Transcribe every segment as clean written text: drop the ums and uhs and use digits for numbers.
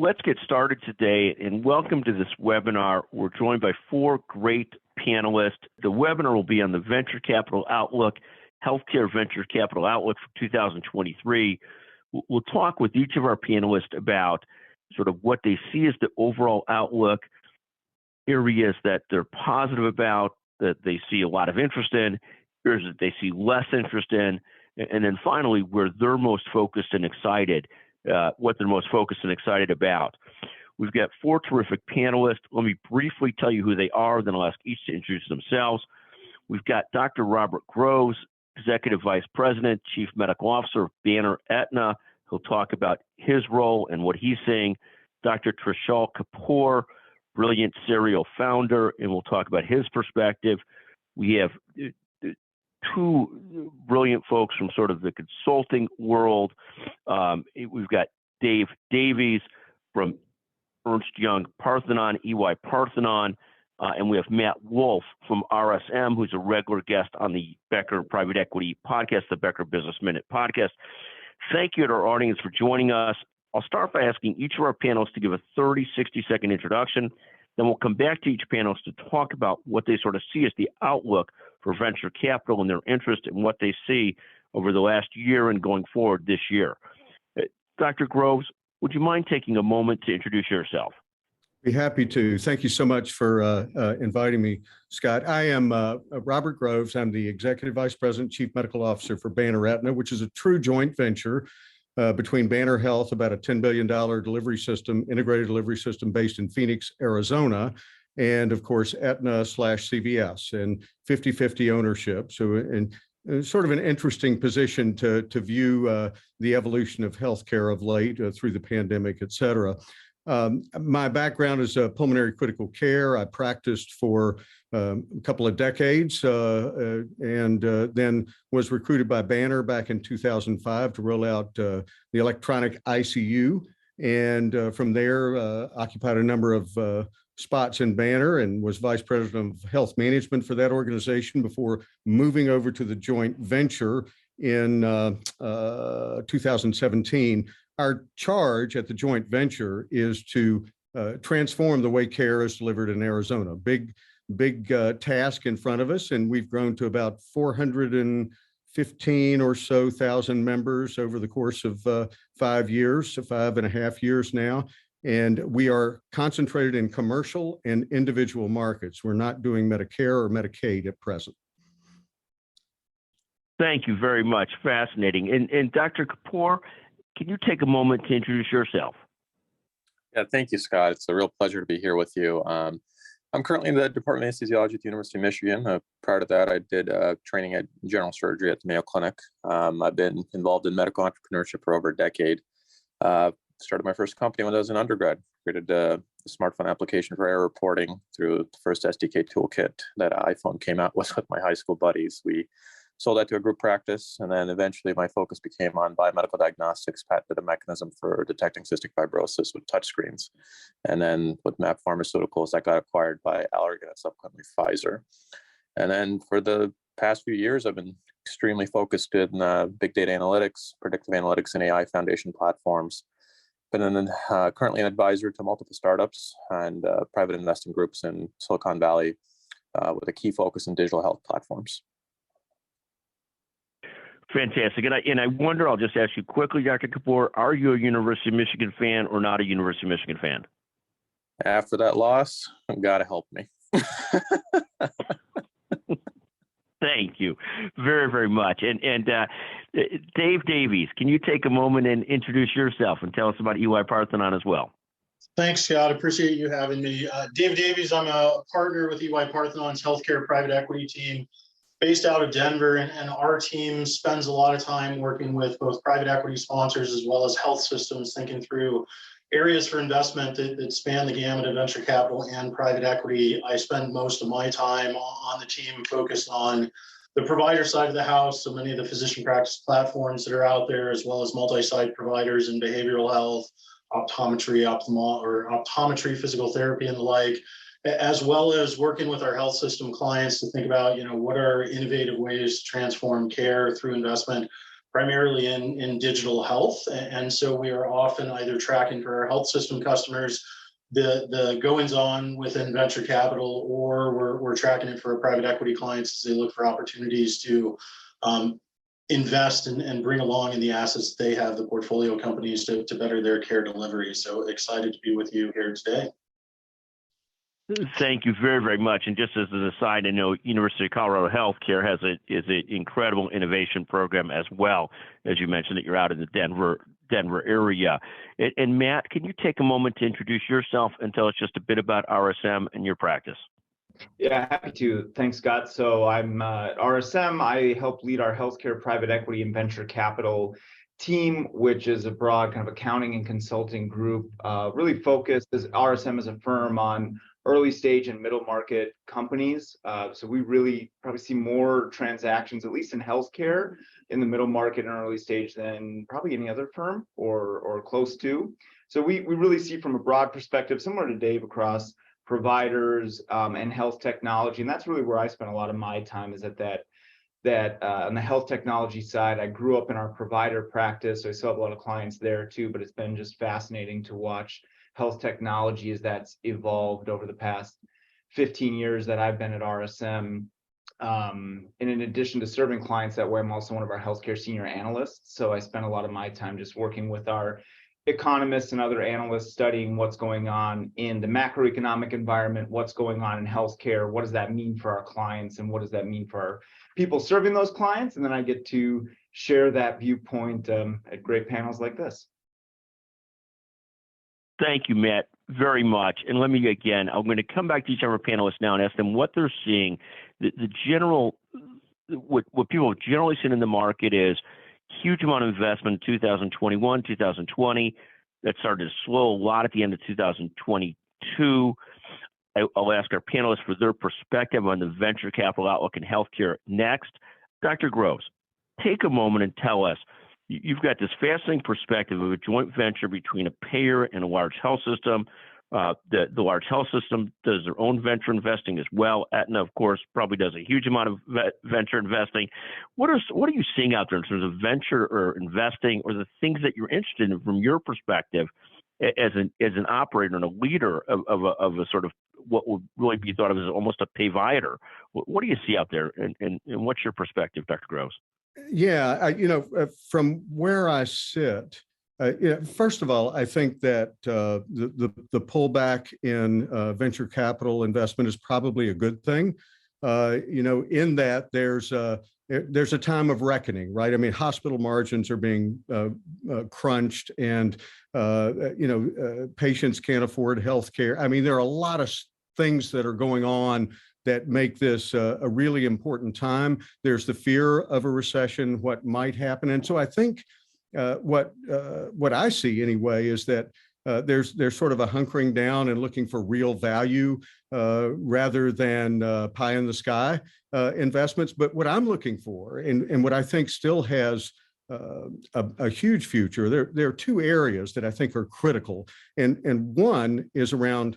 let's get started today, and welcome to this webinar. We're joined by four great panelists. The webinar will be on the venture capital outlook, healthcare venture capital outlook for 2023. We'll talk with each of our panelists about sort of what they see as the overall outlook, areas that they're positive about, that they see a lot of interest in, areas that they see less interest in, and then finally, where they're most focused and excited, what they're most focused and excited about. We've got four terrific panelists. Let me briefly tell you who they are, then I'll ask each to introduce themselves. We've got Dr. Robert Groves, Executive Vice President, Chief Medical Officer of Banner Aetna. He'll talk about his role and what he's seeing. Dr. Trishul Kapoor, brilliant serial founder, and we'll talk about his perspective. We have two brilliant folks from sort of the consulting world. We've got Davies from Ernst Young Parthenon, EY-Parthenon, and we have Matt Wolf from RSM, who's a regular guest on the Becker Private Equity podcast, the Becker Business Minute podcast. Thank you to our audience for joining us. I'll start by asking each of our panelists to give a 30, 60-second introduction. Then we'll come back to each panelist to talk about what they sort of see as the outlook for venture capital and their interest in what they see over the last year and going forward this year. Dr. Groves, would you mind taking a moment to introduce yourself? Be happy to. Thank you so much for inviting me, Scott. I am Robert Groves. I'm the Executive Vice President, Chief Medical Officer for Banner Aetna, which is a true joint venture between Banner Health, about a $10 billion delivery system, integrated delivery system based in Phoenix, Arizona, and of course, Aetna/CVS, and 50-50 ownership. So, and sort of an interesting position to view the evolution of healthcare of late through the pandemic, et cetera. My background is pulmonary critical care. I practiced for a couple of decades and then was recruited by Banner back in 2005 to roll out the electronic ICU. And from there, occupied a number of spots in Banner and was vice president of health management for that organization before moving over to the joint venture in 2017. Our charge at the joint venture is to transform the way care is delivered in Arizona. Big task in front of us, and we've grown to about 415 or so thousand members over the course of 5 years, so 5.5 years now. And we are concentrated in commercial and individual markets. We're not doing Medicare or Medicaid at present. Thank you very much. Fascinating. And Dr. Kapoor, can you take a moment to introduce yourself? Yeah, thank you, Scott. It's a real pleasure to be here with you. I'm currently in the Department of Anesthesiology at the University of Michigan. Prior to that, I did training at general surgery at the Mayo Clinic. I've been involved in medical entrepreneurship for over a decade. Started my first company when I was an undergrad. Created a smartphone application for error reporting through the first SDK toolkit that iPhone came out with my high school buddies. We sold that to a group practice, and then eventually my focus became on biomedical diagnostics, patented a mechanism for detecting cystic fibrosis with touchscreens. And then with MAP Pharmaceuticals, that got acquired by Allergan and subsequently Pfizer. And then for the past few years, I've been extremely focused in big data analytics, predictive analytics, and AI foundation platforms. Been currently an advisor to multiple startups and private investing groups in Silicon Valley with a key focus in digital health platforms. Fantastic. And I wonder, I'll just ask you quickly, Dr. Kapoor, are you a University of Michigan fan or not a University of Michigan fan? After that loss, gotta help me. Thank you very, very much. And Dave Davies, can you take a moment and introduce yourself and tell us about EY-Parthenon as well? Thanks, Scott. Appreciate you having me. Dave Davies, I'm a partner with EY-Parthenon's healthcare private equity team based out of Denver, and our team spends a lot of time working with both private equity sponsors as well as health systems, thinking through areas for investment that span the gamut of venture capital and private equity. I spend most of my time on the team focused on the provider side of the house, so many of the physician practice platforms that are out there, as well as multi-site providers in behavioral health, optometry, physical therapy, and the like, as well as working with our health system clients to think about, what are innovative ways to transform care through investment, primarily in digital health. And so we are often either tracking for our health system customers the goings on within venture capital, or we're tracking it for our private equity clients as they look for opportunities to invest and bring along in the assets they have, the portfolio companies, to better their care delivery. So excited to be with you here today. Thank you very, very much. And just as an aside, I know University of Colorado Healthcare is an incredible innovation program as well, as you mentioned that you're out in the Denver area. And Matt, can you take a moment to introduce yourself and tell us just a bit about RSM and your practice? Yeah, happy to. Thanks, Scott. So I'm at RSM. I help lead our healthcare private equity and venture capital team, which is a broad kind of accounting and consulting group, really focused as RSM as a firm on early stage and middle market companies. So we really probably see more transactions, at least in healthcare, in the middle market and early stage than probably any other firm or close to. So we really see from a broad perspective, similar to Dave, across providers and health technology. And that's really where I spend a lot of my time, is at that on the health technology side. I grew up in our provider practice, so I still have a lot of clients there too, but it's been just fascinating to watch health technology as that's evolved over the past 15 years that I've been at RSM. And in addition to serving clients that way, I'm also one of our healthcare senior analysts. So I spend a lot of my time just working with our economists and other analysts, studying what's going on in the macroeconomic environment, what's going on in healthcare, what does that mean for our clients, and what does that mean for our people serving those clients. And then I get to share that viewpoint at great panels like this. Thank you, Matt, very much. And let me again, I'm going to come back to each of our panelists now and ask them what they're seeing. What people have generally seen in the market is huge amount of investment in 2021, 2020. That started to slow a lot at the end of 2022. I'll ask our panelists for their perspective on the venture capital outlook in healthcare next. Dr. Groves, take a moment and tell us, you've got this fascinating perspective of a joint venture between a payer and a large health system. The large health system does their own venture investing as well. Aetna, of course, probably does a huge amount of venture investing. What are you seeing out there in terms of venture or investing, or the things that you're interested in from your perspective as an operator and a leader of a sort of what would really be thought of as almost a payvider? What do you see out there, and what's your perspective, Dr. Groves? Yeah, from where I sit, first of all, I think that the pullback in venture capital investment is probably a good thing. In that there's a time of reckoning, right? I mean, hospital margins are being crunched, and patients can't afford health care. I mean, there are a lot of things that are going on that make this a really important time. There's the fear of a recession, what might happen. And so I think what I see anyway is that there's sort of a hunkering down and looking for real value rather than pie in the sky investments. But what I'm looking for, and what I think still has a huge future, there are two areas that I think are critical. And one is around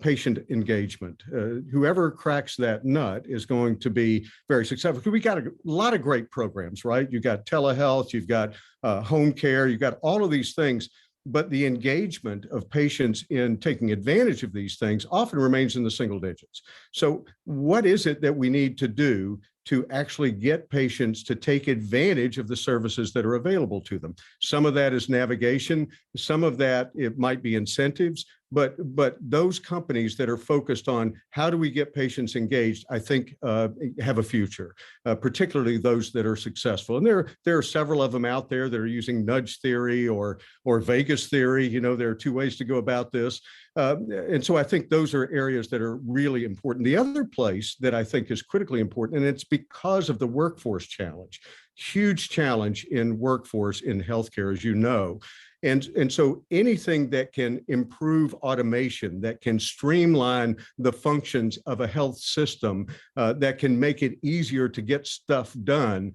patient engagement. Whoever cracks that nut is going to be very successful. Because we got a lot of great programs, right? You've got telehealth, you've got home care, you've got all of these things. But the engagement of patients in taking advantage of these things often remains in the single digits. So what is it that we need to do to actually get patients to take advantage of the services that are available to them? Some of that is navigation. Some of that, it might be incentives. But those companies that are focused on how do we get patients engaged, I think have a future, particularly those that are successful. And there are several of them out there that are using nudge theory or Vegas theory. There are two ways to go about this. And so I think those are areas that are really important. The other place that I think is critically important, and it's because of the workforce challenge, huge challenge in workforce in healthcare, as you know. And so anything that can improve automation, that can streamline the functions of a health system, that can make it easier to get stuff done,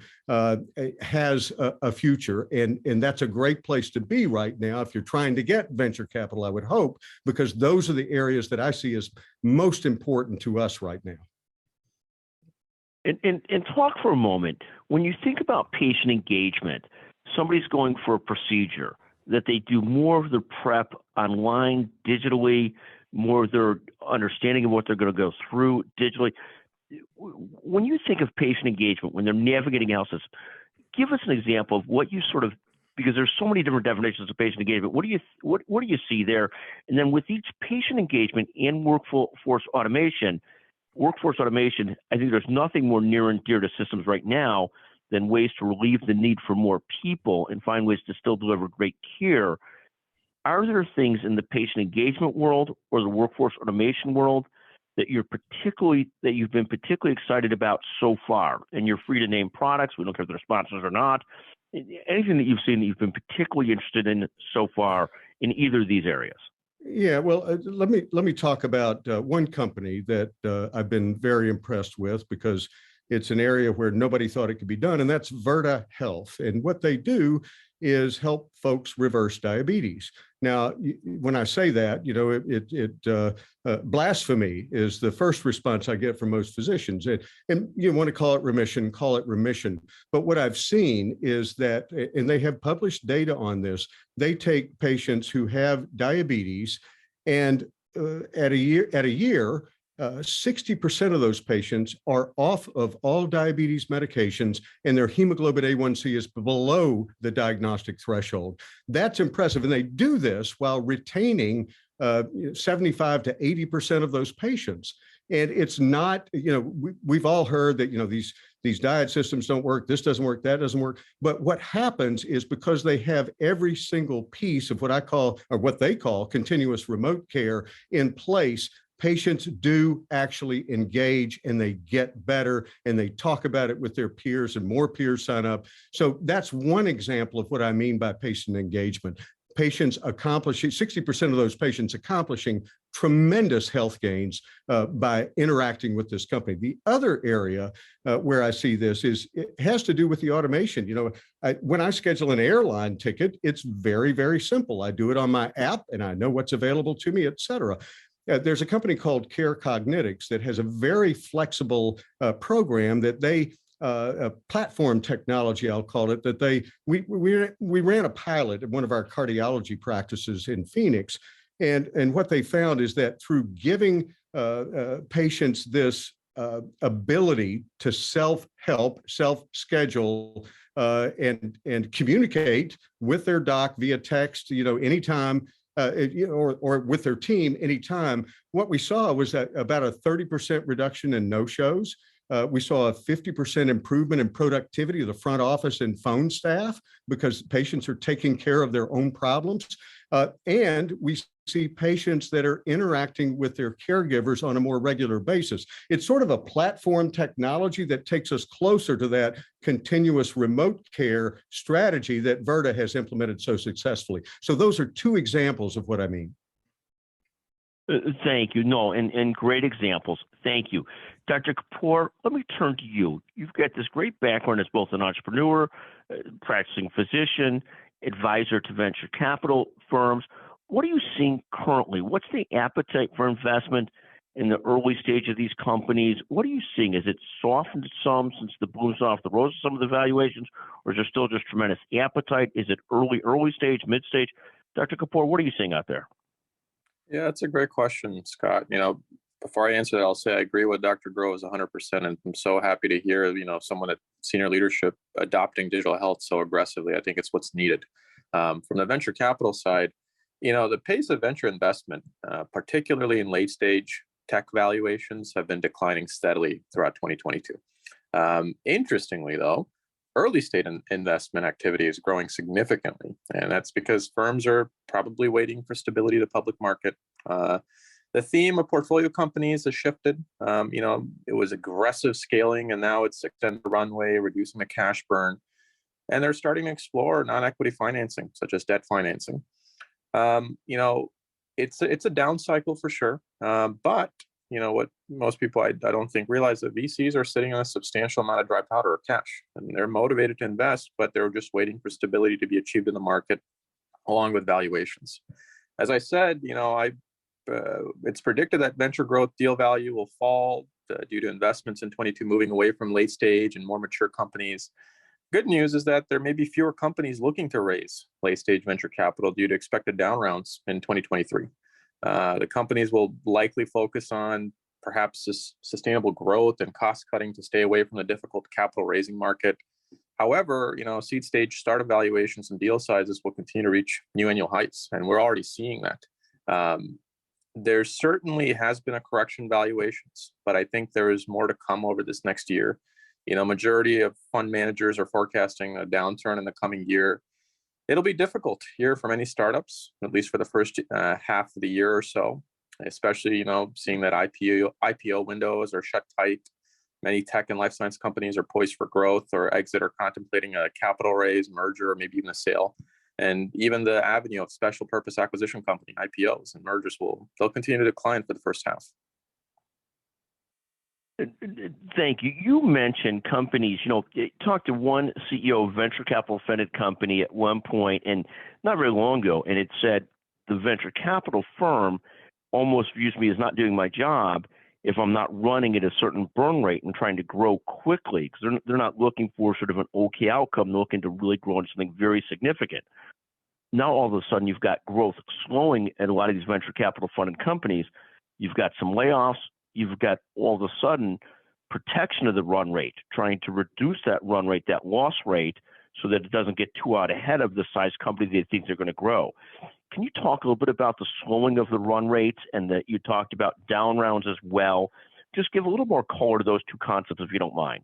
has a future. And that's a great place to be right now if you're trying to get venture capital, I would hope, because those are the areas that I see as most important to us right now. And talk for a moment. When you think about patient engagement, somebody's going for a procedure, that they do more of their prep online, digitally, more of their understanding of what they're going to go through digitally. When you think of patient engagement, when they're navigating health systems, give us an example of what you sort of, because there's so many different definitions of patient engagement. What do you see there? And then with each patient engagement and workforce automation, I think there's nothing more near and dear to systems right now than ways to relieve the need for more people and find ways to still deliver great care. Are there things in the patient engagement world or the workforce automation world that you've been particularly excited about so far? And you're free to name products. We don't care if they're sponsors or not. Anything that you've seen that you've been particularly interested in so far in either of these areas? Yeah, well, let me talk about one company that I've been very impressed with, because it's an area where nobody thought it could be done, and that's Virta Health. And what they do is help folks reverse diabetes. Now, when I say that, blasphemy is the first response I get from most physicians. And you want to call it remission, call it remission. But what I've seen is that, and they have published data on this, they take patients who have diabetes, and at a year, 60% of those patients are off of all diabetes medications, and their hemoglobin A1C is below the diagnostic threshold. That's impressive. And they do this while retaining 75 to 80% of those patients. And it's not, we've all heard that, these diet systems don't work, this doesn't work, that doesn't work. But what happens is, because they have every single piece of what they call continuous remote care in place, patients do actually engage, and they get better, and they talk about it with their peers, and more peers sign up. So that's one example of what I mean by patient engagement. Patients accomplishing, 60% of those patients accomplishing tremendous health gains by interacting with this company. The other area where I see this it has to do with the automation. When I schedule an airline ticket, it's very, very simple. I do it on my app, and I know what's available to me, et cetera. There's a company called Care Cognitics that has a very flexible program that they, a platform technology, I'll call it, that we ran a pilot at one of our cardiology practices in Phoenix. And what they found is that through giving patients this ability to self-help, self-schedule, and communicate with their doc via text, anytime, or with their team anytime, what we saw was that about a 30% reduction in no-shows. We saw a 50% improvement in productivity of the front office and phone staff, because patients are taking care of their own problems. And we see patients that are interacting with their caregivers on a more regular basis. It's sort of a platform technology that takes us closer to that continuous remote care strategy that Virta has implemented so successfully. So those are two examples of what I mean. Thank you. No, and great examples. Thank you. Dr. Kapoor, let me turn to you. You've got this great background as both an entrepreneur, practicing physician, advisor to venture capital firms. What are you seeing currently? What's the appetite for investment in the early stage of these companies? What are you seeing? Is it softened some since the bloom's off the roses, some of the valuations, or is there still just tremendous appetite? Is it early stage, mid stage? Dr. Kapoor, what are you seeing out there? Yeah, that's a great question, Scott. Before I answer that, I'll say I agree with Dr. Groves 100%, and I'm so happy to hear, someone at senior leadership adopting digital health so aggressively. I think it's what's needed. From the venture capital side, the pace of venture investment, particularly in late stage tech valuations, have been declining steadily throughout 2022. Interestingly, though, early stage investment activity is growing significantly, and that's because firms are probably waiting for stability of the public market. The theme of portfolio companies has shifted. It was aggressive scaling, and now it's extending the runway, reducing the cash burn, and they're starting to explore non-equity financing, such as debt financing. It's a down cycle for sure, but what most people I don't think realize, that VCs are sitting on a substantial amount of dry powder or cash, and they're motivated to invest, but they're just waiting for stability to be achieved in the market, along with valuations. As I said, it's predicted that venture growth deal value will fall due to investments in 22 moving away from late stage and more mature companies. Good news is that there may be fewer companies looking to raise late stage venture capital due to expected down rounds in 2023. The companies will likely focus on perhaps sustainable growth and cost cutting to stay away from the difficult capital raising market. However, seed stage startup valuations and deal sizes will continue to reach new annual heights, and we're already seeing that. There certainly has been a correction in valuations, but I think there is more to come over this next year. Majority of fund managers are forecasting a downturn in the coming year. It'll be difficult here for many startups, at least for the first half of the year or so, especially, seeing that IPO windows are shut tight. Many tech and life science companies are poised for growth or exit or contemplating a capital raise, merger, or maybe even a sale. And even the avenue of special purpose acquisition company, IPOs and mergers they'll continue to decline for the first half. Thank you. You mentioned companies, talked to one CEO of venture capital funded company at one point, and not very long ago, and it said the venture capital firm almost views me as not doing my job if I'm not running at a certain burn rate and trying to grow quickly, because they're not looking for sort of an okay outcome. They're looking to really grow into something very significant. Now, all of a sudden, you've got growth slowing at a lot of these venture capital funded companies. You've got some layoffs. You've got all of a sudden protection of the run rate, trying to reduce that run rate, that loss rate, so that it doesn't get too out ahead of the size company they think they're going to grow. Can you talk a little bit about the slowing of the run rates, and that you talked about down rounds as well? Just give a little more color to those two concepts, if you don't mind.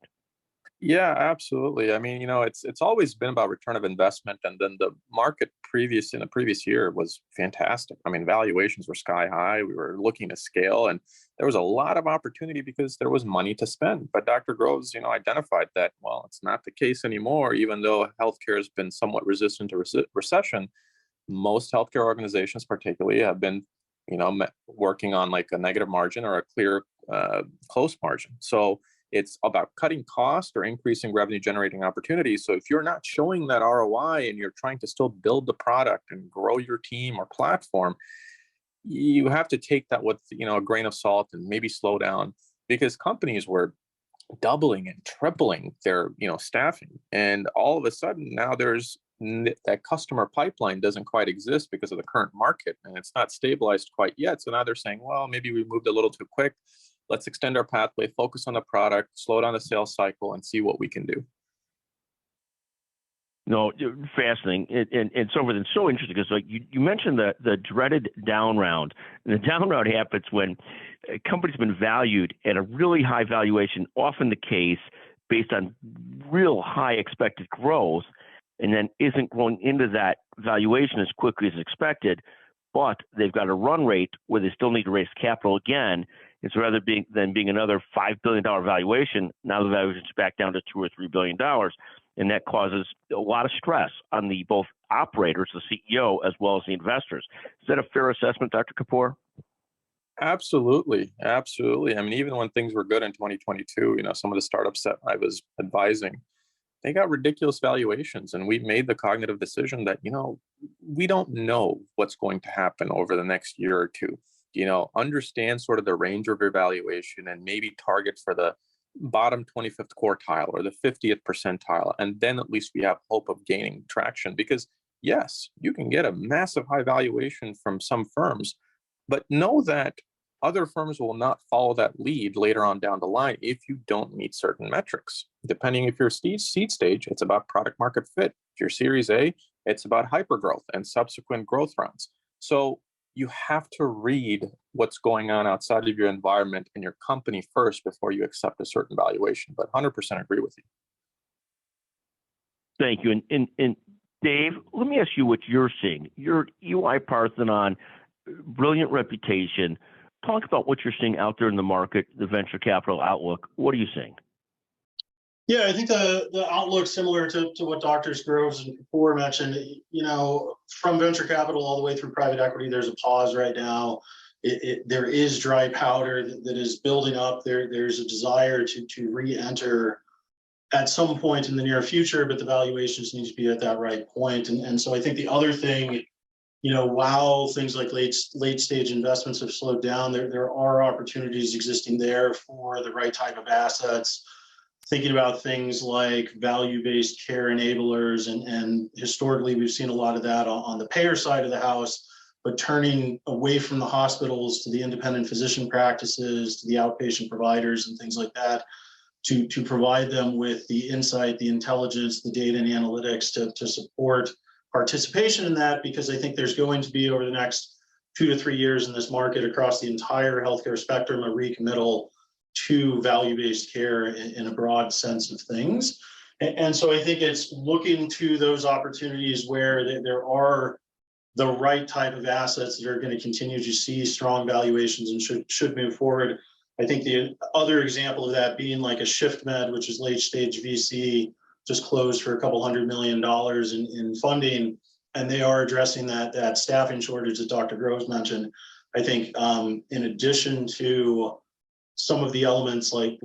Yeah, absolutely. I mean, it's always been about return of investment, and then the market in the previous year was fantastic. I mean, valuations were sky high. We were looking to scale, and there was a lot of opportunity because there was money to spend. But Dr. Groves, identified that, well, it's not the case anymore. Even though healthcare has been somewhat resistant to recession, most healthcare organizations, particularly, have been, working on like a negative margin or a clear close margin. So it's about cutting cost or increasing revenue generating opportunities. So if you're not showing that ROI and you're trying to still build the product and grow your team or platform, you have to take that with, a grain of salt and maybe slow down, because companies were doubling and tripling their, staffing. And all of a sudden now that customer pipeline doesn't quite exist because of the current market, and it's not stabilized quite yet. So now they're saying, well, maybe we moved a little too quick. Let's extend our pathway, focus on the product, slow down the sales cycle, and see what we can do. No, fascinating, and so forth. And so interesting, because you mentioned the dreaded down round. And the down round happens when a company's been valued at a really high valuation, often the case based on real high expected growth, and then isn't growing into that valuation as quickly as expected, but they've got a run rate where they still need to raise capital again. And so rather than being another $5 billion valuation, now the valuation's back down to $2 or $3 billion. And that causes a lot of stress on the both operators, the CEO, as well as the investors. Is that a fair assessment, Dr. Kapoor? Absolutely. Absolutely. I mean, even when things were good in 2022, some of the startups that I was advising, they got ridiculous valuations. And we made the cognitive decision that, we don't know what's going to happen over the next year or two. Understand sort of the range of your valuation and maybe target for the bottom 25th quartile or the 50th percentile. And then at least we have hope of gaining traction, because yes, you can get a massive high valuation from some firms, but know that other firms will not follow that lead later on down the line if you don't meet certain metrics. Depending if you're seed stage, it's about product market fit. If you're Series A, it's about hypergrowth and subsequent growth rounds. So you have to read what's going on outside of your environment and your company first before you accept a certain valuation. But 100% agree with you. Thank you. And Dave, let me ask you what you're seeing. Your EY-Parthenon, brilliant reputation. Talk about what you're seeing out there in the market, the venture capital outlook. What are you seeing? Yeah, I think the outlook similar to what Drs. Groves and Kapoor mentioned. From venture capital all the way through private equity, there's a pause right now. There is dry powder that is building up. There's a desire to re-enter at some point in the near future, but the valuations need to be at that right point. And so I think the other thing while things like late stage investments have slowed down, there are opportunities existing there for the right type of assets. Thinking about things like value-based care enablers, and historically we've seen a lot of that on the payer side of the house, but turning away from the hospitals to the independent physician practices, to the outpatient providers and things like that, to provide them with the insight, the intelligence, the data and analytics to support participation in that, because I think there's going to be, over the next 2 to 3 years in this market across the entire healthcare spectrum, a recommittal to value-based care in a broad sense of things. And so I think it's looking to those opportunities where there are the right type of assets that are going to continue to see strong valuations and should move forward. I think the other example of that being like a ShiftMed, which is late stage VC, just closed for $200 million in funding, and they are addressing that staffing shortage that Dr. Groves mentioned. I think in addition to some of the elements like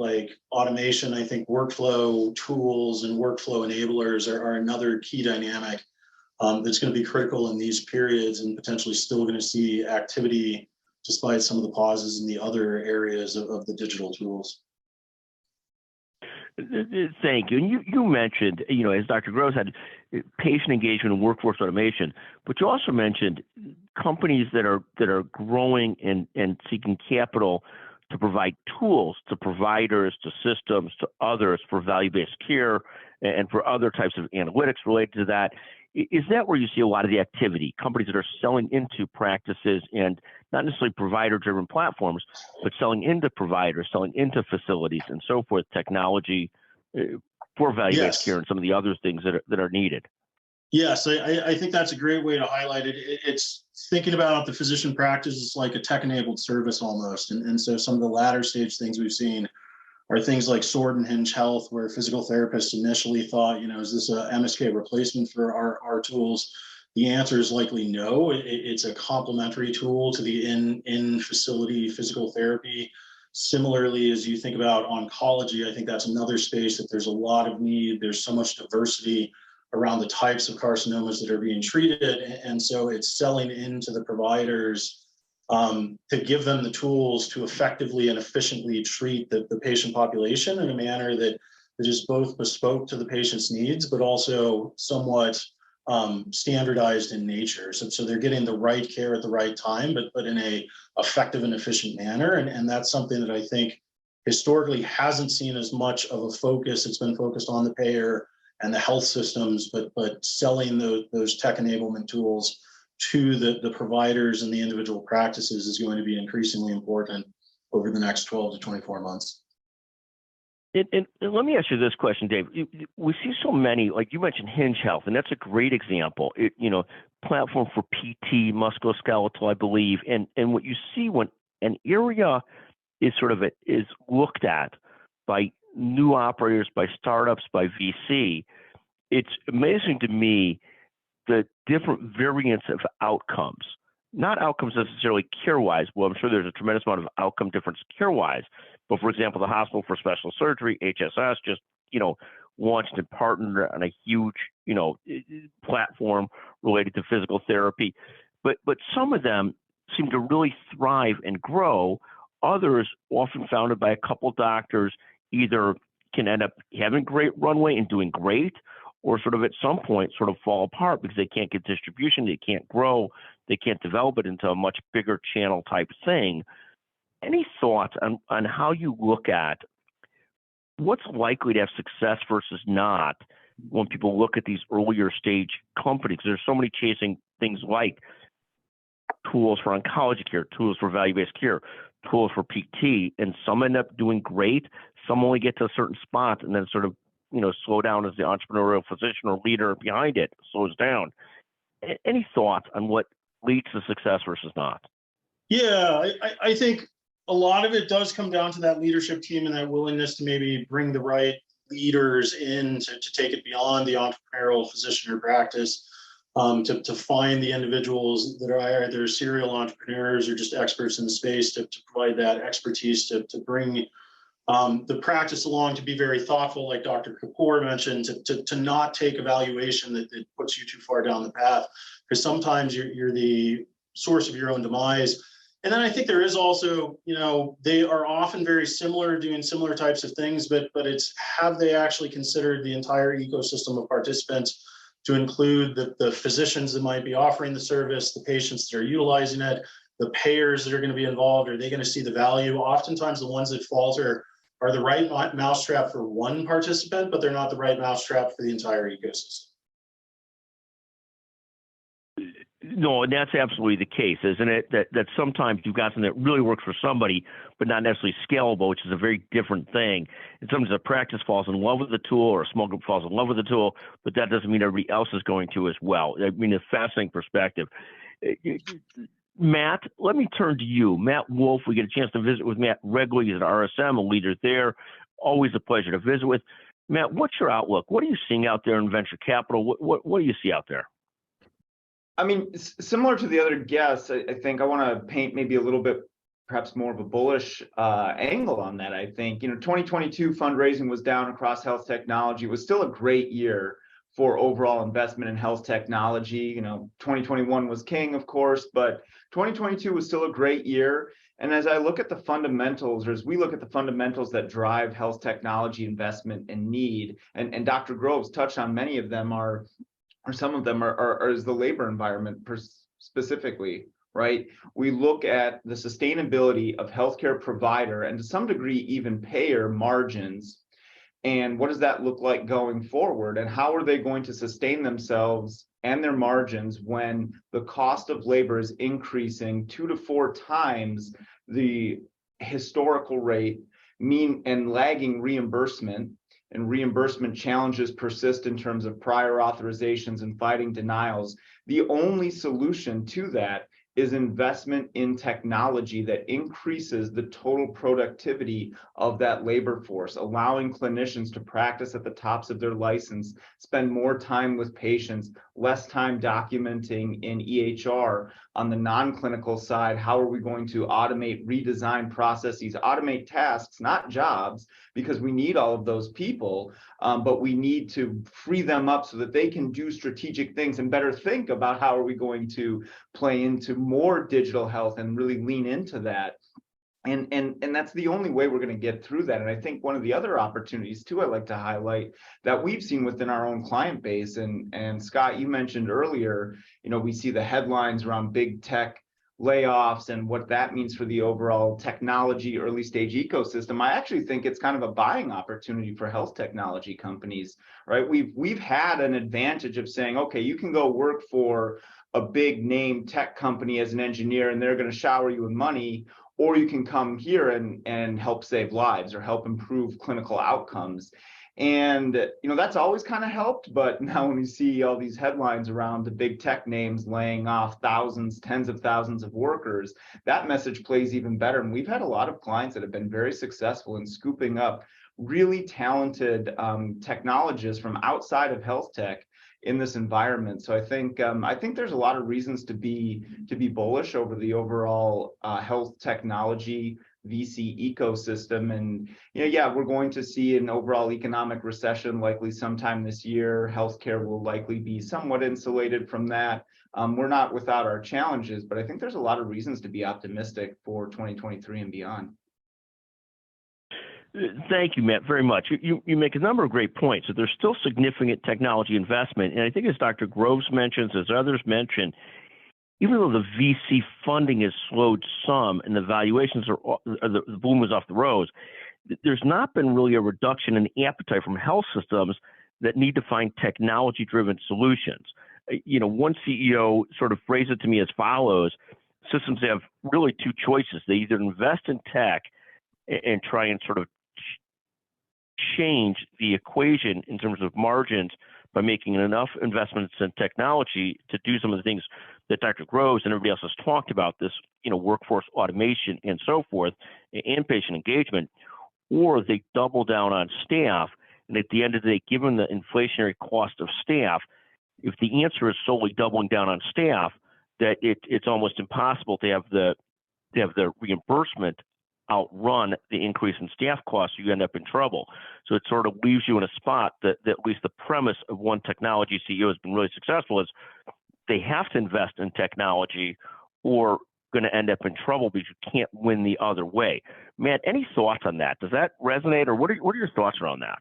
automation, I think workflow tools and workflow enablers are another key dynamic that's going to be critical in these periods, and potentially still going to see activity despite some of the pauses in the other areas of the digital tools. Thank you. And you mentioned, as Dr. Groves had, patient engagement and workforce automation, but you also mentioned companies that are growing and seeking capital to provide tools to providers, to systems, to others for value-based care and for other types of analytics related to that. Is that where you see a lot of the activity? Companies that are selling into practices, and not necessarily provider-driven platforms, but selling into providers, selling into facilities and so forth, technology for value-based care and some of the other things that are needed. Yes, I think that's a great way to highlight it. It's thinking about the physician practice as like a tech-enabled service almost. And so some of the latter stage things we've seen are things like Sword and Hinge Health, where physical therapists initially thought, is this a MSK replacement for our tools? The answer is likely no. It's a complementary tool to the in-facility physical therapy. Similarly, as you think about oncology, I think that's another space that there's a lot of need. There's so much diversity around the types of carcinomas that are being treated. And so it's selling into the providers to give them the tools to effectively and efficiently treat the patient population in a manner that is both bespoke to the patient's needs, but also somewhat standardized in nature. So they're getting the right care at the right time, but in a effective and efficient manner. And that's something that I think historically hasn't seen as much of a focus. It's been focused on the payer and the health systems, but selling those tech enablement tools to the providers and the individual practices is going to be increasingly important over the next 12 to 24 months. And let me ask you this question, Dave. We see so many, like you mentioned Hinge Health, and that's a great example. Platform for PT, musculoskeletal, I believe. And what you see when an area is is looked at by new operators, by startups, by VC, it's amazing to me the different variants of outcomes. Not outcomes necessarily care-wise. Well, I'm sure there's a tremendous amount of outcome difference care-wise. But for example, the Hospital for Special Surgery, HSS, just launched and partnered on a huge platform related to physical therapy. But some of them seem to really thrive and grow. Others, often founded by a couple doctors, either can end up having great runway and doing great, or at some point fall apart because they can't get distribution, they can't grow, they can't develop it into a much bigger channel type thing. Any thoughts on how you look at what's likely to have success versus not when people look at these earlier stage companies? There's so many chasing things like tools for oncology care, tools for value-based care, tools for PT, and some end up doing great. Some only get to a certain spot and then slow down as the entrepreneurial physician or leader behind it slows down. Any thoughts on what leads to success versus not? Yeah, I think a lot of it does come down to that leadership team and that willingness to maybe bring the right leaders in to take it beyond the entrepreneurial physician or practice, to find the individuals that are either serial entrepreneurs or just experts in the space to provide that expertise to bring the practice along to be very thoughtful, like Dr. Kapoor mentioned, to not take a valuation that puts you too far down the path, because sometimes you're the source of your own demise. And then I think there is also, they are often very similar, doing similar types of things, but it's, have they actually considered the entire ecosystem of participants, to include the physicians that might be offering the service, the patients that are utilizing it, the payers that are going to be involved? Are they going to see the value? Oftentimes the ones that falter are the right mousetrap for one participant, but they're not the right mousetrap for the entire ecosystem. No, and that's absolutely the case, isn't it? That sometimes you've got something that really works for somebody, but not necessarily scalable, which is a very different thing. And sometimes a practice falls in love with the tool, or a small group falls in love with the tool, but that doesn't mean everybody else is going to as well. I mean, a fascinating perspective. Matt, let me turn to you. Matt Wolf, we get a chance to visit with Matt regularly. He's an RSM, a leader there. Always a pleasure to visit with. Matt, what's your outlook? What are you seeing out there in venture capital? What do you see out there? I mean, similar to the other guests, I think I want to paint maybe a little bit, perhaps more of a bullish angle on that. I think, 2022 fundraising was down across health technology. It was still a great year for overall investment in health technology. 2021 was king, of course, but 2022 was still a great year. And as I look at the fundamentals, or as we look at the fundamentals that drive health technology investment and need, and Dr. Groves touched on many of them, or some of them are is the labor environment specifically, right? We look at the sustainability of healthcare provider, and to some degree even payer margins, and what does that look like going forward, and how are they going to sustain themselves and their margins when the cost of labor is increasing 2 to 4 times the historical rate, and lagging reimbursement, and reimbursement challenges persist in terms of prior authorizations and fighting denials. The only solution to that is investment in technology that increases the total productivity of that labor force, allowing clinicians to practice at the tops of their license, spend more time with patients, less time documenting in EHR. On the non-clinical side, how are we going to automate, redesign processes, automate tasks, not jobs, because we need all of those people, but we need to free them up so that they can do strategic things and better think about how are we going to play into more digital health and really lean into that. And that's the only way we're going to get through that. And I think one of the other opportunities too, I'd like to highlight that we've seen within our own client base, and Scott, you mentioned earlier, we see the headlines around big tech layoffs and what that means for the overall technology early stage ecosystem. I actually think it's kind of a buying opportunity for health technology companies, right? We've had an advantage of saying, okay, you can go work for a big name tech company as an engineer and they're going to shower you with money, or you can come here and help save lives or help improve clinical outcomes. And, that's always kind of helped. But now when you see all these headlines around the big tech names laying off thousands, tens of thousands of workers, that message plays even better. And we've had a lot of clients that have been very successful in scooping up really talented technologists from outside of health tech in this environment. So I think there's a lot of reasons to be bullish over the overall health technology VC ecosystem. And we're going to see an overall economic recession likely sometime this year. Healthcare will likely be somewhat insulated from that. We're not without our challenges, but I think there's a lot of reasons to be optimistic for 2023 and beyond. Thank you, Matt, very much. You make a number of great points. So there's still significant technology investment. And I think as Dr. Groves mentions, as others mentioned, even though the VC funding has slowed some and the valuations the boom is off the rose, there's not been really a reduction in appetite from health systems that need to find technology-driven solutions. One CEO sort of phrased it to me as follows: systems have really two choices. They either invest in tech and try and sort of change the equation in terms of margins by making enough investments in technology to do some of the things that Dr. Groves and everybody else has talked about, this, workforce automation and so forth, and patient engagement, or they double down on staff. And at the end of the day, given the inflationary cost of staff, if the answer is solely doubling down on staff, that it's almost impossible to have the reimbursement outrun the increase in staff costs, you end up in trouble. So it sort of leaves you in a spot that at least the premise of one technology CEO has been really successful is they have to invest in technology or going to end up in trouble because you can't win the other way. Matt, any thoughts on that? Does that resonate, or what are your thoughts around that?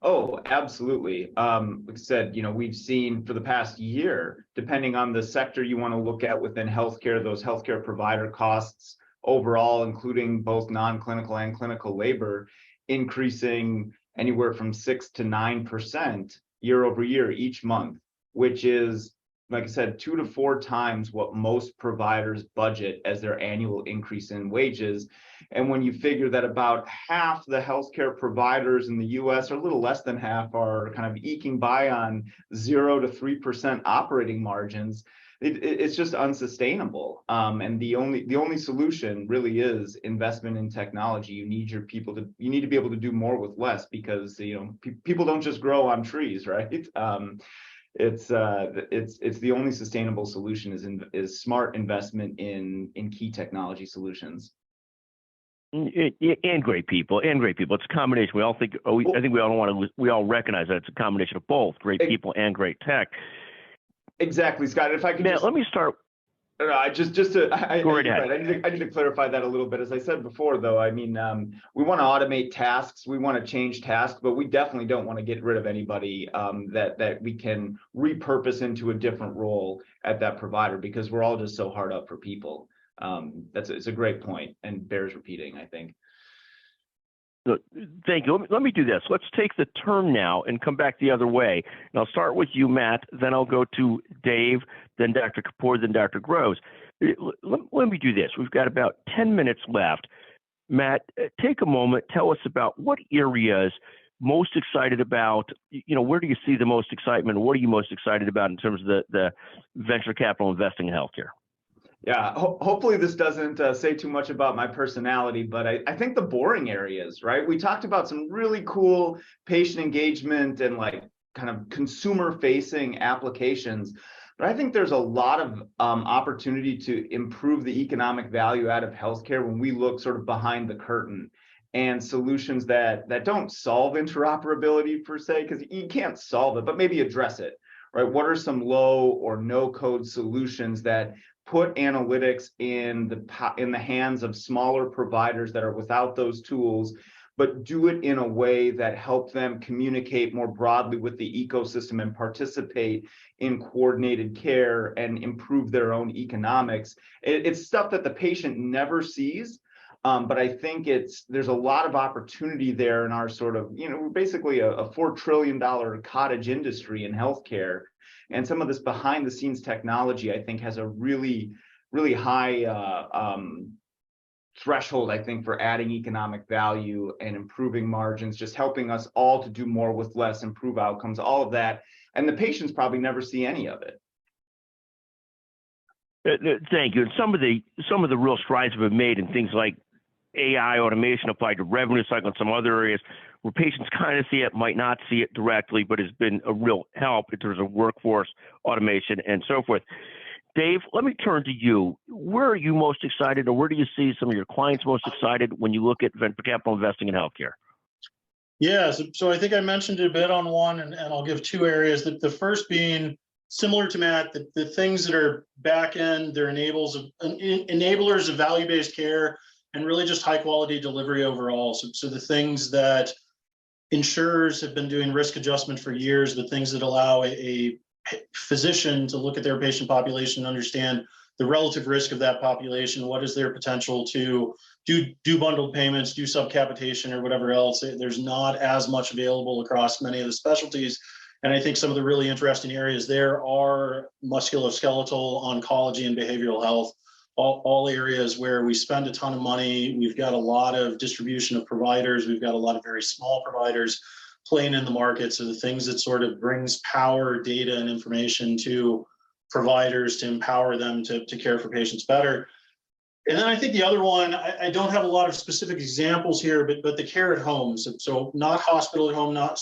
Oh, absolutely. Like I said, we've seen for the past year, depending on the sector you want to look at within healthcare, those healthcare provider costs overall, including both non-clinical and clinical labor, increasing anywhere from 6 to 9% year over year each month, which is, like I said, 2 to 4 times what most providers budget as their annual increase in wages. And when you figure that about half the healthcare providers in the US, or a little less than half, are kind of eking by on 0 to 3% operating margins, it's just unsustainable. And the only solution really is investment in technology. You need you need to be able to do more with less, because people don't just grow on trees, right? It's the only sustainable solution is smart investment in key technology solutions. And great people. It's a combination. We all think. I think we all recognize that it's a combination of both great people and great tech. Exactly, Scott. If I could, let me start. Go right ahead. I need to clarify that a little bit. As I said before, though, I mean, we want to automate tasks, we want to change tasks, but we definitely don't want to get rid of anybody that we can repurpose into a different role at that provider, because we're all just so hard up for people. It's a great point and bears repeating, I think. Thank you. Let me do this. Let's take the turn now and come back the other way. And I'll start with you, Matt, then I'll go to Dave, then Dr. Kapoor, then Dr. Groves. Let me do this. We've got about 10 minutes left. Matt, take a moment. Tell us about what areas most excited about, where do you see the most excitement? What are you most excited about in terms of the venture capital investing in healthcare? Yeah, hopefully this doesn't say too much about my personality, but I think the boring areas, right? We talked about some really cool patient engagement and kind of consumer facing applications, but I think there's a lot of opportunity to improve the economic value out of healthcare when we look sort of behind the curtain, and solutions that don't solve interoperability per se, because you can't solve it, but maybe address it, right? What are some low or no code solutions that put analytics in the hands of smaller providers that are without those tools, but do it in a way that help them communicate more broadly with the ecosystem and participate in coordinated care and improve their own economics. It's stuff that the patient never sees, but I think there's a lot of opportunity there in our sort of, we're basically a $4 trillion cottage industry in healthcare. And some of this behind the scenes technology, I think, has a really, really high threshold, I think, for adding economic value and improving margins, just helping us all to do more with less, improve outcomes, all of that. And the patients probably never see any of it. Thank you. And some of the real strides have been made in things like AI automation applied to revenue cycle and some other areas where patients kind of see it, might not see it directly, but has been a real help in terms of workforce automation and so forth. Dave, let me turn to you. Where are you most excited, or where do you see some of your clients most excited when you look at venture capital investing in healthcare? Yeah, so I think I mentioned it a bit on one, and I'll give 2 areas. The first being similar to Matt, the things that are back end, they're enablers of value-based care and really just high quality delivery overall. So the things that insurers have been doing risk adjustment for years, the things that allow a physician to look at their patient population and understand the relative risk of that population, what is their potential to do bundled payments, do subcapitation or whatever else. There's not as much available across many of the specialties. And I think some of the really interesting areas there are musculoskeletal, oncology, and behavioral health, all areas where we spend a ton of money. We've got a lot of distribution of providers. We've got a lot of very small providers playing in the market. So the things that sort of brings power, data, and information to providers to empower them to care for patients better. And then I think the other one, I don't have a lot of specific examples here, but the care at home. So not hospital at home, not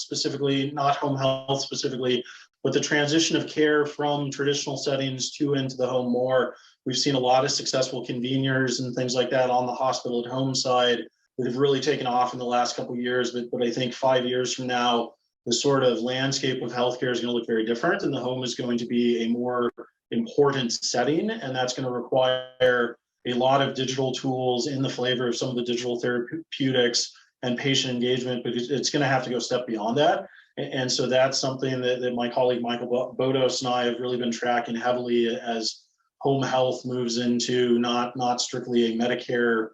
home health specifically, but the transition of care from traditional settings into the home more. We've seen a lot of successful conveners and things like that on the hospital at home side that have really taken off in the last couple of years. But I think 5 years from now, the sort of landscape of healthcare is going to look very different, and the home is going to be a more important setting, and that's going to require a lot of digital tools in the flavor of some of the digital therapeutics and patient engagement, but it's going to have to go a step beyond that. And so that's something that my colleague Michael Bodos and I have really been tracking heavily as home health moves into not strictly a Medicare,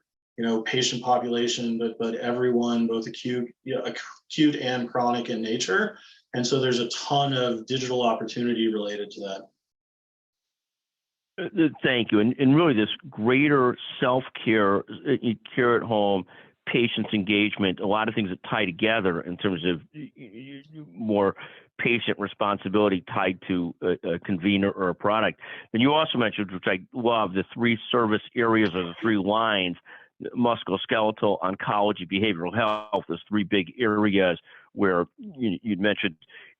patient population, but everyone, both acute and chronic in nature. And so there's a ton of digital opportunity related to that. Thank you. And really this greater self-care, care at home, patients engagement, a lot of things that tie together in terms of more patient responsibility tied to a convener or a product. And you also mentioned, which I love, the 3 service areas or the 3 lines: musculoskeletal, oncology, behavioral health. There's 3 big areas where you'd mentioned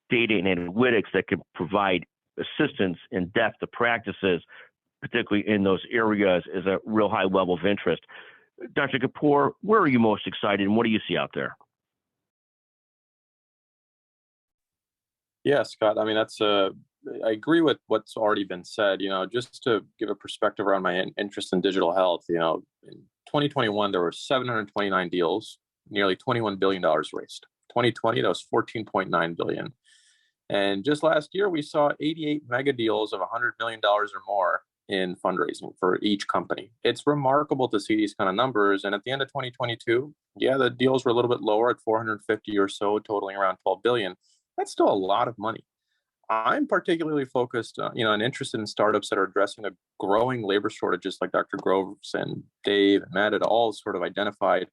data and analytics that can provide assistance in depth of practices, particularly in those areas, is a real high level of interest. Dr. Kapoor, where are you most excited and what do you see out there? Yeah, Scott, I mean, I agree with what's already been said. Just to give a perspective around my interest in digital health, in 2021, there were 729 deals, nearly $21 billion raised. 2020, that was 14.9 billion. And just last year, we saw 88 mega deals of $100 million or more in fundraising for each company. It's remarkable to see these kind of numbers. And at the end of 2022, the deals were a little bit lower at 450 or so, totaling around 12 billion. That's still a lot of money. I'm particularly focused, and interested in startups that are addressing the growing labor shortages, like Dr. Groves and Dave and Matt had all sort of identified,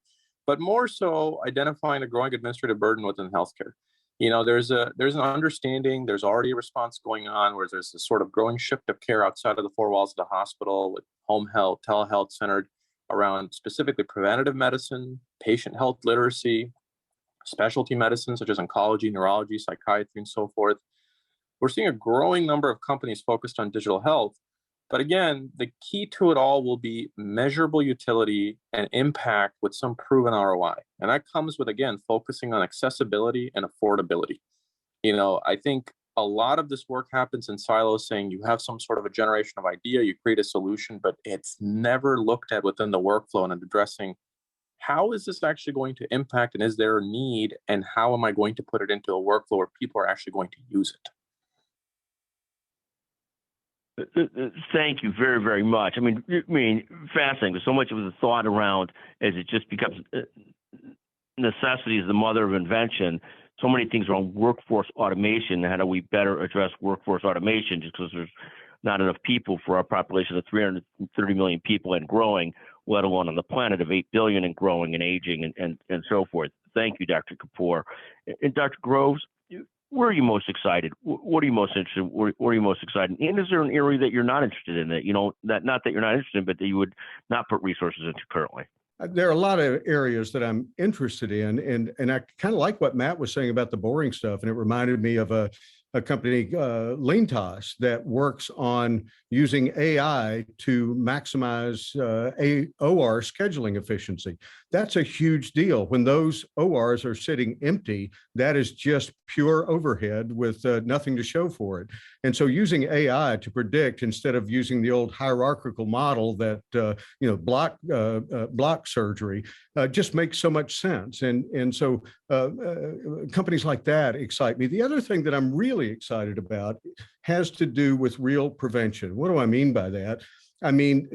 but more so identifying the growing administrative burden within healthcare. There's an understanding, there's already a response going on where there's this sort of growing shift of care outside of the 4 walls of the hospital, with home health, telehealth centered around specifically preventative medicine, patient health literacy, specialty medicine such as oncology, neurology, psychiatry, and so forth. We're seeing a growing number of companies focused on digital health. But again, the key to it all will be measurable utility and impact with some proven ROI. And that comes with, again, focusing on accessibility and affordability. I think a lot of this work happens in silos, saying you have some sort of a generation of idea, you create a solution, but it's never looked at within the workflow and addressing how is this actually going to impact, and is there a need, and how am I going to put it into a workflow where people are actually going to use it? Thank you very, very much. I mean, fascinating. So much of the thought around as it just becomes necessity is the mother of invention. So many things around workforce automation. How do we better address workforce automation? Just because there's not enough people for our population of 330 million people and growing, let alone on the planet of 8 billion and growing and aging and so forth. Thank you, Dr. Kapoor. And Dr. Groves, where are you most excited? What are you most interested in? Where are you most excited? And is there an area that you're not interested in that not that you're not interested in, but that you would not put resources into currently? There are a lot of areas that I'm interested in, and I kind of like what Matt was saying about the boring stuff, and it reminded me of a company, Lintos, that works on using AI to maximize OR scheduling efficiency. That's a huge deal. When those ORs are sitting empty, that is just pure overhead with nothing to show for it. And so using AI to predict, instead of using the old hierarchical model that block surgery, just makes so much sense. And so companies like that excite me. The other thing that I'm really excited about has to do with real prevention. What do I mean by that? I mean,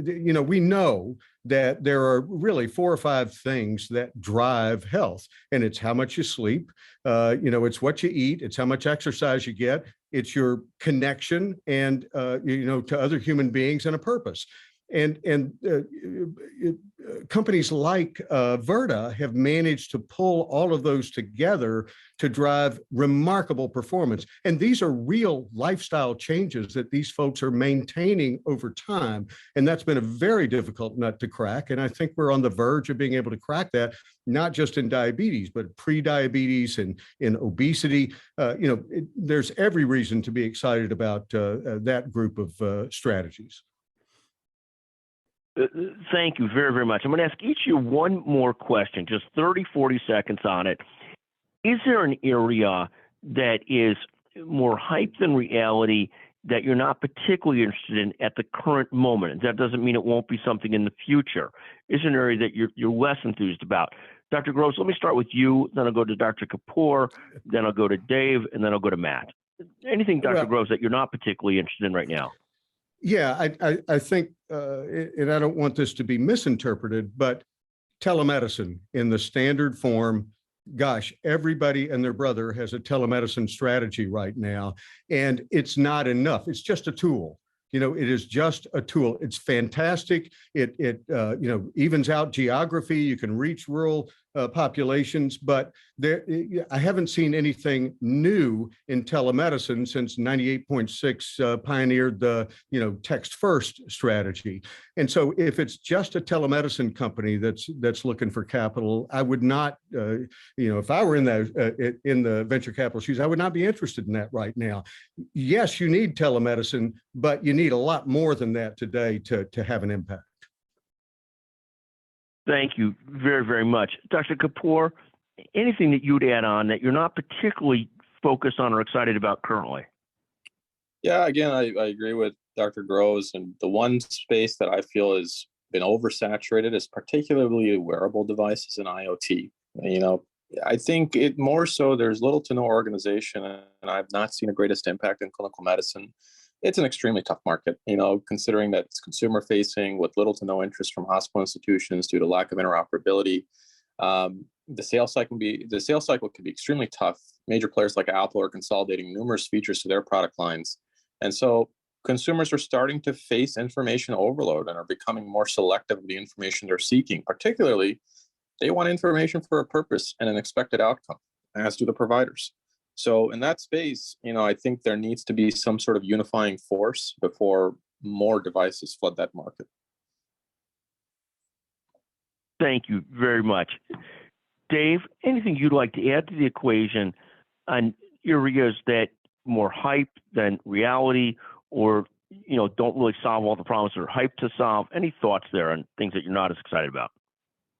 we know that there are really 4 or 5 things that drive health, and it's how much you sleep, it's what you eat, it's how much exercise you get, it's your connection and to other human beings and a purpose. And companies like Virta have managed to pull all of those together to drive remarkable performance. And these are real lifestyle changes that these folks are maintaining over time. And that's been a very difficult nut to crack. And I think we're on the verge of being able to crack that, not just in diabetes, but pre-diabetes and in obesity. There's every reason to be excited about that group of strategies. Thank you very, very much. I'm going to ask each of you one more question, just 30, 40 seconds on it. Is there an area that is more hype than reality that you're not particularly interested in at the current moment? And that doesn't mean it won't be something in the future. Is there an area that you're less enthused about? Dr. Groves, let me start with you, then I'll go to Dr. Kapoor, then I'll go to Dave, and then I'll go to Matt. Anything, Dr. Groves, that you're not particularly interested in right now? Yeah, I think, and I don't want this to be misinterpreted, but telemedicine in the standard form, gosh, everybody and their brother has a telemedicine strategy right now, and it's not enough. It's just a tool. It is just a tool. It's fantastic. It evens out geography. You can reach rural populations, but I haven't seen anything new in telemedicine since 98.6 pioneered the text first strategy. And so if it's just a telemedicine company that's looking for capital, I would not, if I were in the venture capital shoes, I would not be interested in that right now. Yes, you need telemedicine, but you need a lot more than that today to have an impact. Thank you very, very much. Dr. Kapoor, anything that you'd add on that you're not particularly focused on or excited about currently? Yeah, again, I agree with Dr. Groves, and the one space that I feel has been oversaturated is particularly wearable devices and IoT. I think it more so there's little to no organization, and I've not seen the greatest impact in clinical medicine. It's an extremely tough market, considering that it's consumer facing with little to no interest from hospital institutions due to lack of interoperability. The sales cycle can be extremely tough. Major players like Apple are consolidating numerous features to their product lines. And so consumers are starting to face information overload and are becoming more selective of the information they're seeking. Particularly, they want information for a purpose and an expected outcome, as do the providers. So in that space, I think there needs to be some sort of unifying force before more devices flood that market. Thank you very much. Dave, anything you'd like to add to the equation on areas that more hype than reality, or don't really solve all the problems that are hyped to solve? Any thoughts there on things that you're not as excited about?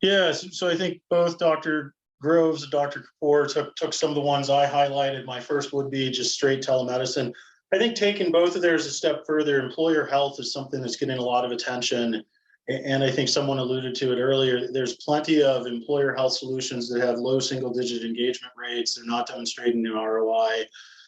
Yes, so I think both Dr. Groves and Dr. Kapoor took some of the ones I highlighted. My first would be just straight telemedicine. I think taking both of theirs a step further, employer health is something that's getting a lot of attention. And I think someone alluded to it earlier. There's plenty of employer health solutions that have low single-digit engagement rates. They're not demonstrating an ROI.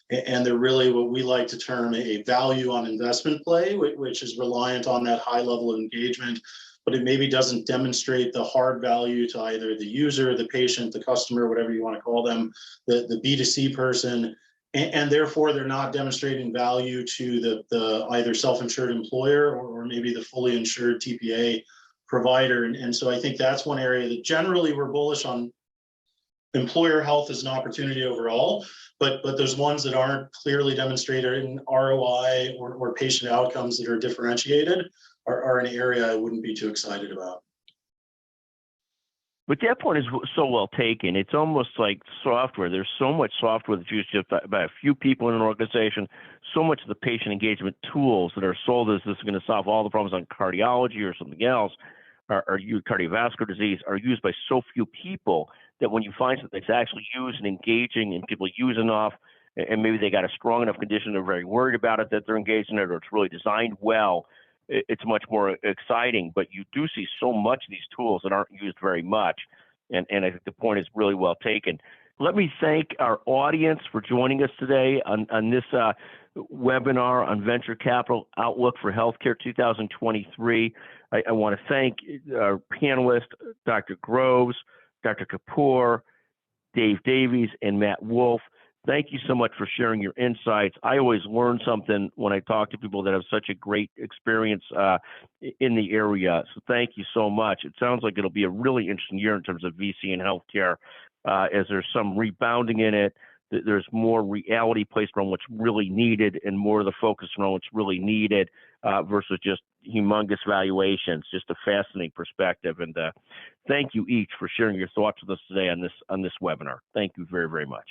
And they're really what we like to term a value on investment play, which is reliant on that high level of engagement, but it maybe doesn't demonstrate the hard value to either the user, the patient, the customer, whatever you want to call them, the B2C person, and therefore they're not demonstrating value to the either self-insured employer or maybe the fully insured TPA provider. And so I think that's one area that generally we're bullish on employer health as an opportunity overall, but those ones that aren't clearly demonstrated in ROI or patient outcomes that are differentiated are an area I wouldn't be too excited about. But that point is so well taken. It's almost like software. There's so much software that's used by a few people in an organization. So much of the patient engagement tools that are sold as this is going to solve all the problems on cardiology or something else, or cardiovascular disease, are used by so few people that when you find something that's actually used and engaging and people use enough, and maybe they got a strong enough condition, they're very worried about it, that they're engaged in it, or it's really designed well, it's much more exciting. But you do see so much of these tools that aren't used very much. And I think the point is really well taken. Let me thank our audience for joining us today on this webinar on Venture Capital Outlook for Healthcare 2023. I want to thank our panelists, Dr. Groves, Dr. Kapoor, Dave Davies, and Matt Wolf. Thank you so much for sharing your insights. I always learn something when I talk to people that have such a great experience in the area. So thank you so much. It sounds like it'll be a really interesting year in terms of VC and healthcare, as there's some rebounding in it. There's more reality placed around what's really needed and more of the focus around what's really needed versus just humongous valuations. Just a fascinating perspective. And thank you each for sharing your thoughts with us today on this webinar. Thank you very, very much.